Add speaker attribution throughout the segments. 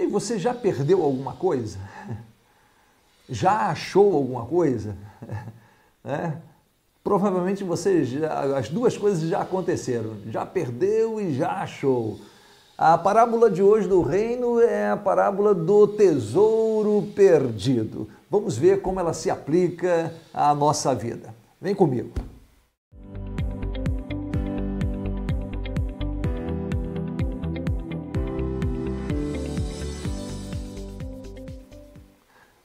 Speaker 1: E você já perdeu alguma coisa? Já achou alguma coisa? Provavelmente as duas coisas já aconteceram. Já perdeu e já achou. A parábola de hoje do reino é a parábola do tesouro perdido. Vamos ver como ela se aplica à nossa vida. Vem comigo.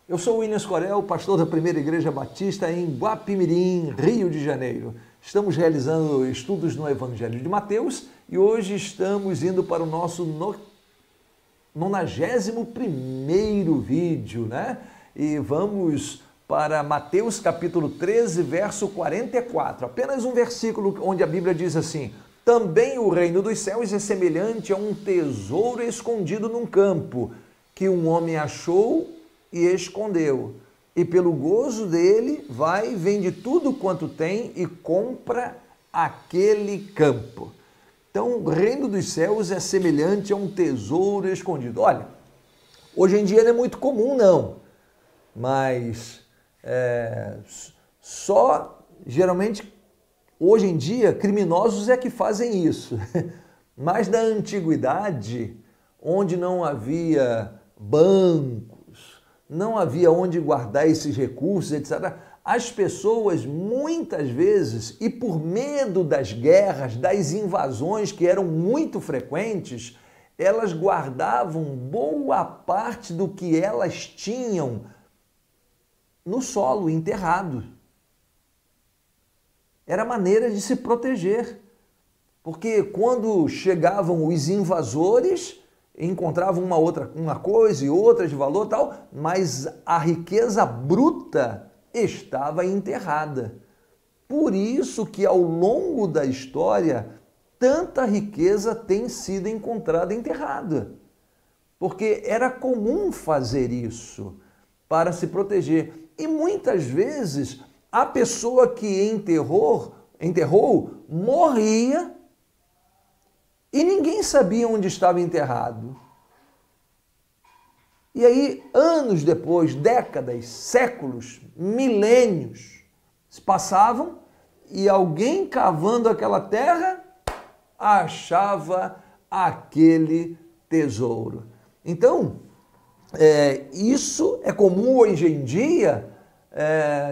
Speaker 1: Eu sou o William Scorel, pastor da Primeira Igreja Batista em Guapimirim, Rio de Janeiro. Estamos realizando estudos no Evangelho de Mateus e hoje estamos indo para o nosso 91º vídeo, né? E vamos para Mateus capítulo 13, verso 44. Apenas um versículo onde a Bíblia diz assim: também o reino dos céus é semelhante a um tesouro escondido num campo, que um homem achou e escondeu, e pelo gozo dele vai, vende tudo quanto tem e compra aquele campo. Então, o reino dos céus é semelhante a um tesouro escondido. Olha, hoje em dia não é muito comum não, mas geralmente, hoje em dia, criminosos é que fazem isso. Mas na antiguidade, onde não havia bancos, não havia onde guardar esses recursos, etc. As pessoas, muitas vezes, e por medo das guerras, das invasões que eram muito frequentes, elas guardavam boa parte do que elas tinham no solo, enterrado. Era maneira de se proteger, porque quando chegavam os invasores, encontravam uma coisa e outra de valor tal, mas a riqueza bruta estava enterrada. Por isso que ao longo da história, tanta riqueza tem sido encontrada enterrada. Porque era comum fazer isso para se proteger. E muitas vezes a pessoa que enterrou morria e ninguém sabia onde estava enterrado. E aí, anos depois, décadas, séculos, milênios, se passavam e alguém cavando aquela terra achava aquele tesouro. Então, isso é comum hoje em dia,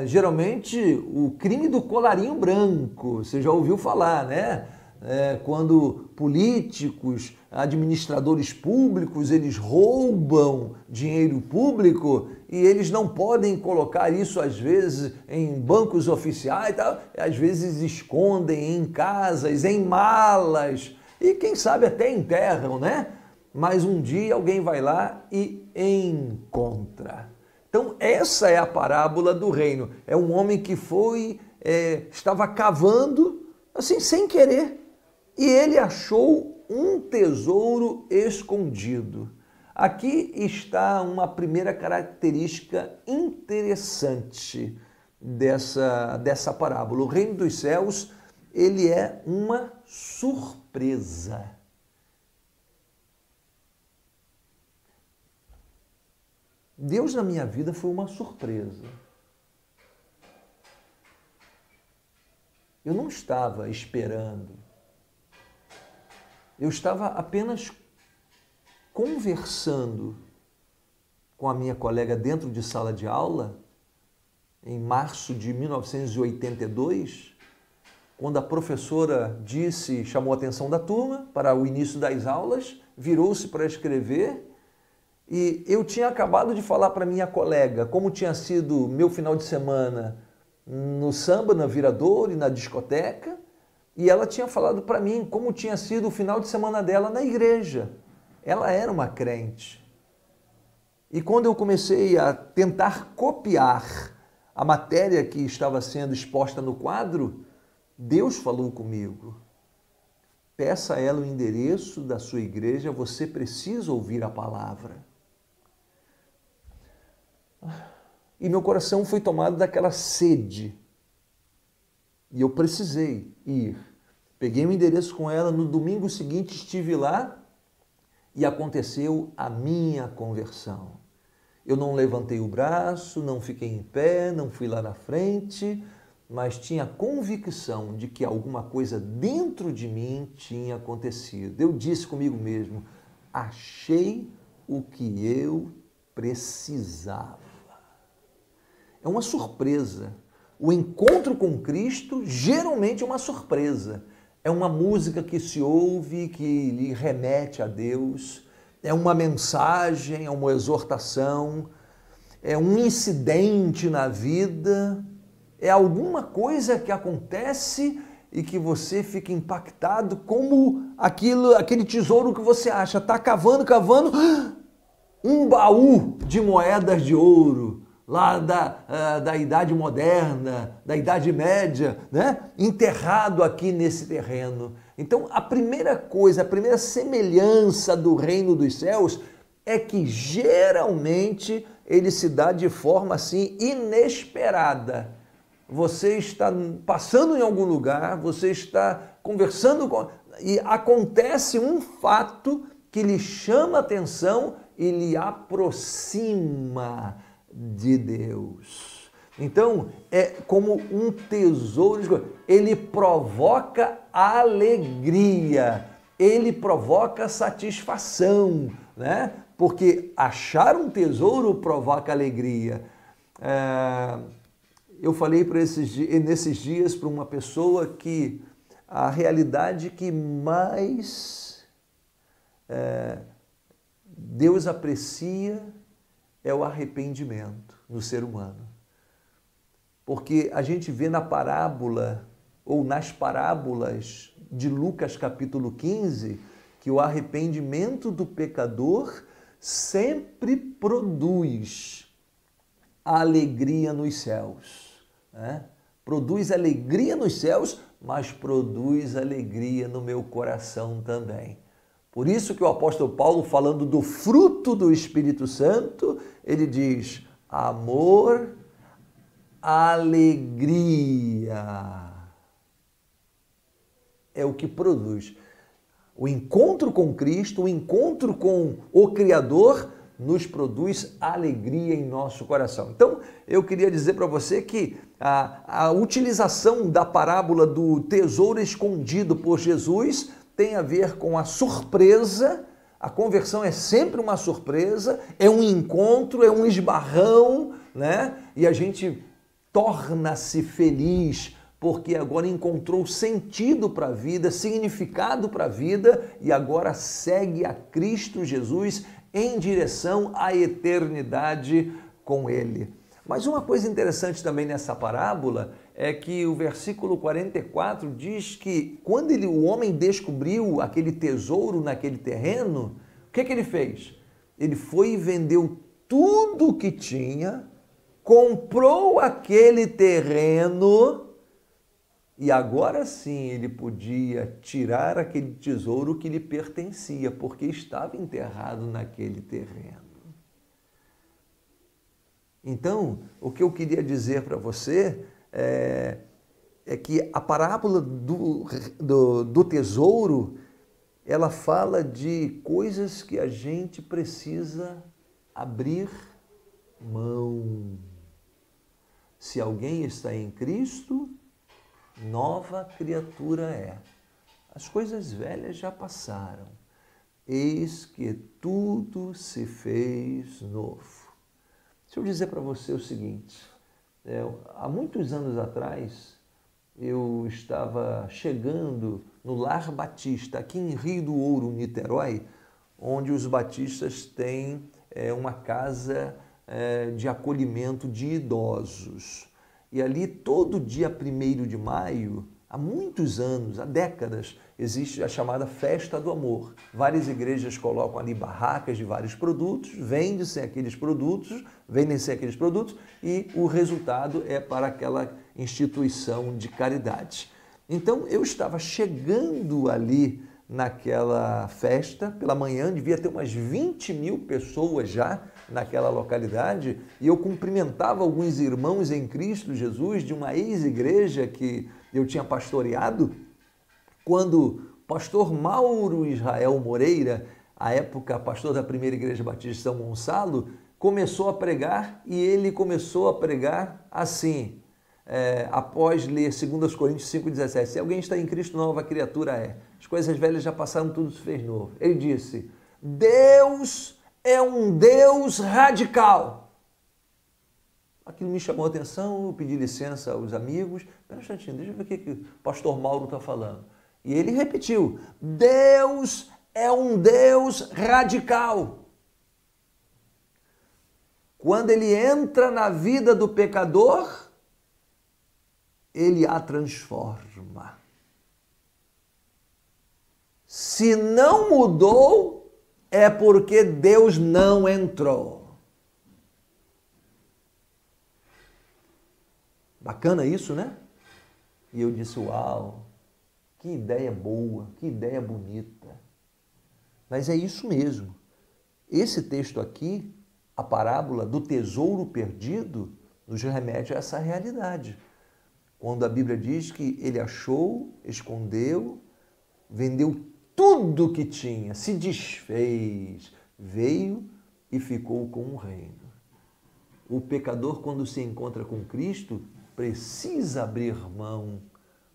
Speaker 1: geralmente o crime do colarinho branco, você já ouviu falar, né? Quando políticos, administradores públicos, eles roubam dinheiro público e eles não podem colocar isso, às vezes, em bancos oficiais, e tal, às vezes escondem em casas, em malas e, quem sabe, até enterram, né? Mas um dia alguém vai lá e encontra. Então, essa é a parábola do reino. É um homem que estava cavando, assim, sem querer, e ele achou um tesouro escondido. Aqui está uma primeira característica interessante dessa parábola. O reino dos céus, ele é uma surpresa. Deus na minha vida foi uma surpresa. Eu não estava esperando. Eu estava apenas conversando com a minha colega dentro de sala de aula, em março de 1982, quando a professora chamou a atenção da turma para o início das aulas, virou-se para escrever, e eu tinha acabado de falar para minha colega como tinha sido meu final de semana no samba, na Viradouro e na discoteca, e ela tinha falado para mim como tinha sido o final de semana dela na igreja. Ela era uma crente. E quando eu comecei a tentar copiar a matéria que estava sendo exposta no quadro, Deus falou comigo. Peça a ela o endereço da sua igreja, você precisa ouvir a palavra. E meu coração foi tomado daquela sede. E eu precisei ir. Peguei o endereço com ela, no domingo seguinte estive lá e aconteceu a minha conversão. Eu não levantei o braço, não fiquei em pé, não fui lá na frente, mas tinha convicção de que alguma coisa dentro de mim tinha acontecido. Eu disse comigo mesmo, achei o que eu precisava. É uma surpresa. O encontro com Cristo geralmente é uma surpresa. É uma música que se ouve, que lhe remete a Deus, é uma mensagem, é uma exortação, é um incidente na vida, é alguma coisa que acontece e que você fica impactado como aquele tesouro que você acha, está cavando, um baú de moedas de ouro, lá da Idade Moderna, da Idade Média, né? Enterrado aqui nesse terreno. Então, a primeira coisa, a primeira semelhança do reino dos céus é que geralmente ele se dá de forma assim inesperada. Você está passando em algum lugar, você está conversando e acontece um fato que lhe chama a atenção e lhe aproxima de Deus. Então, é como um tesouro, ele provoca alegria, ele provoca satisfação, né? Porque achar um tesouro provoca alegria. Eu falei nesses dias para uma pessoa que a realidade que mais Deus aprecia é o arrependimento no ser humano. Porque a gente vê na parábola, ou nas parábolas de Lucas capítulo 15, que o arrependimento do pecador sempre produz alegria nos céus, né? Produz alegria nos céus, mas produz alegria no meu coração também. Por isso que o apóstolo Paulo, falando do fruto do Espírito Santo, ele diz amor, alegria. É o que produz. O encontro com Cristo, o encontro com o Criador, nos produz alegria em nosso coração. Então, eu queria dizer para você que a utilização da parábola do tesouro escondido por Jesus tem a ver com a surpresa. A conversão é sempre uma surpresa, é um encontro, é um esbarrão, né? E a gente torna-se feliz porque agora encontrou sentido para a vida, significado para a vida e agora segue a Cristo Jesus em direção à eternidade com Ele. Mas uma coisa interessante também nessa parábola é que o versículo 44 diz que quando o homem descobriu aquele tesouro naquele terreno, o que ele fez? Ele foi e vendeu tudo o que tinha, comprou aquele terreno e agora sim ele podia tirar aquele tesouro que lhe pertencia, porque estava enterrado naquele terreno. Então, o que eu queria dizer para você é que a parábola do tesouro, ela fala de coisas que a gente precisa abrir mão. Se alguém está em Cristo, nova criatura é. As coisas velhas já passaram. Eis que tudo se fez novo. Deixa eu dizer para você o seguinte, há muitos anos atrás, eu estava chegando no Lar Batista, aqui em Rio do Ouro, Niterói, onde os batistas têm uma casa de acolhimento de idosos. E ali, todo dia 1º de maio, há muitos anos, há décadas, existe a chamada Festa do Amor. Várias igrejas colocam ali barracas de vários produtos, vendem-se aqueles produtos e o resultado é para aquela instituição de caridade. Então, eu estava chegando ali naquela festa, pela manhã, devia ter umas 20.000 pessoas já naquela localidade, e eu cumprimentava alguns irmãos em Cristo Jesus de uma ex-igreja que eu tinha pastoreado, quando o pastor Mauro Israel Moreira, à época pastor da primeira igreja batista de São Gonçalo, começou a pregar e ele começou a pregar assim, após ler 2 Coríntios 5,17, se alguém está em Cristo, nova criatura é. As coisas velhas já passaram, tudo se fez novo. Ele disse, Deus é um Deus radical. Aquilo me chamou a atenção, eu pedi licença aos amigos. Espera um instantinho, deixa eu ver o que o pastor Mauro está falando. E ele repetiu, Deus é um Deus radical. Quando ele entra na vida do pecador, ele a transforma. Se não mudou, é porque Deus não entrou. Bacana isso, né? E eu disse, uau, que ideia boa, que ideia bonita. Mas é isso mesmo. Esse texto aqui, a parábola do tesouro perdido, nos remete a essa realidade. Quando a Bíblia diz que ele achou, escondeu, vendeu tudo que tinha, se desfez, veio e ficou com o reino. O pecador, quando se encontra com Cristo, precisa abrir mão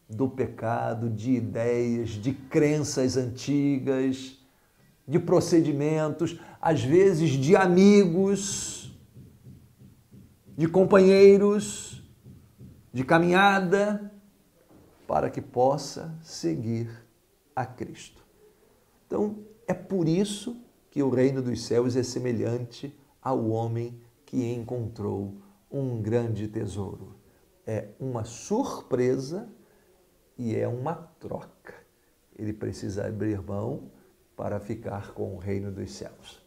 Speaker 1: do pecado, de ideias, de crenças antigas, de procedimentos, às vezes de amigos, de companheiros, de caminhada, para que possa seguir a Cristo. Então, é por isso que o reino dos céus é semelhante ao homem que encontrou um grande tesouro. É uma surpresa e é uma troca. Ele precisa abrir mão para ficar com o reino dos céus.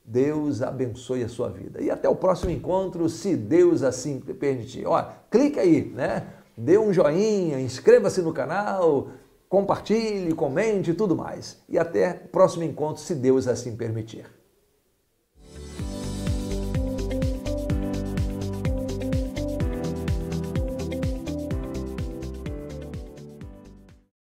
Speaker 1: Deus abençoe a sua vida. E até o próximo encontro, se Deus assim permitir. Ó, clique aí, né? Dê um joinha, inscreva-se no canal, compartilhe, comente e tudo mais. E até o próximo encontro, se Deus assim permitir.